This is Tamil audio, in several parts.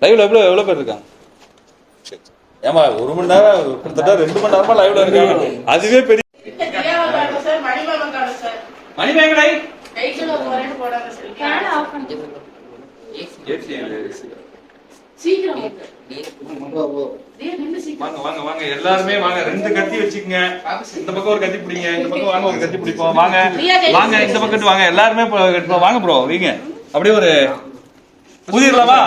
லைவ்ல எவ்வளவு பேர் இருக்காங்க? ஏமா 1 மணி நேரம் கிட்டத்தட்ட 2 மணி நேரமா லைவ்ல இருக்காங்க. அதுவே பெரிய மணிமேகலை வாங்க வாங்க வாங்க எல்லாருமே வாங்க. 2 கத்தி வச்சுக்கங்க. இந்த பக்கம் ஒரு கத்தி பிடிங்க, இந்த பக்கம் வாங்க ஒரு கத்தி பிடிப்போம். வாங்க வாங்க இந்த பக்கத்து வாங்க எல்லாருமே வாங்க ப்ரோ. வீங்க அப்படியே ஒரு புதிரலாமா?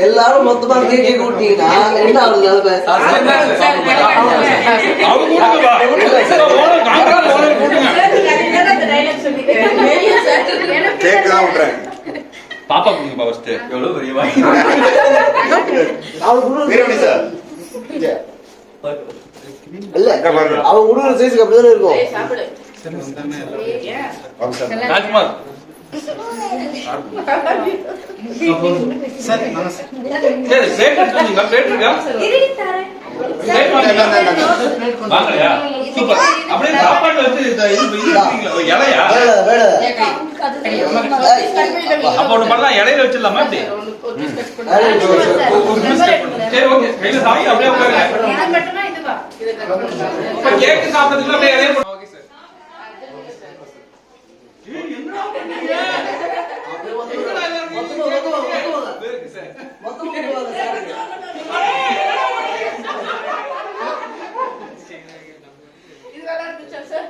எல்லாரும் மொத்தமா கேட்க கூட்டீங்கன்னா என்ன ஆகுது? பாப்பா கொடுங்க ஃபர்ஸ்ட். எவ்வளவு பெரிய வாய். இல்ல அவன் உடுற சைஸ்க்கு அப்படிதான் இருக்கும். ராஜ்குமார் சரி பிளேட் எடுத்துங்க. பிளேட் இருக்கா? வாங்கயா சூப்பர். அப்படியே சாப்பாடு வச்சு இலையா அப்ப ஒண்ணு பண்ணலாம். இலையில வச்சிடலாமா? இப்படி சரி ஓகே. கையில சாப்பிட்டு அப்படியே உட்காருங்க. கேக்கு சாப்பிட்டதுக்கு அப்படியே இலைய போடுங்க. Okay sir. இது நல்லா இருந்துச்சா சார்?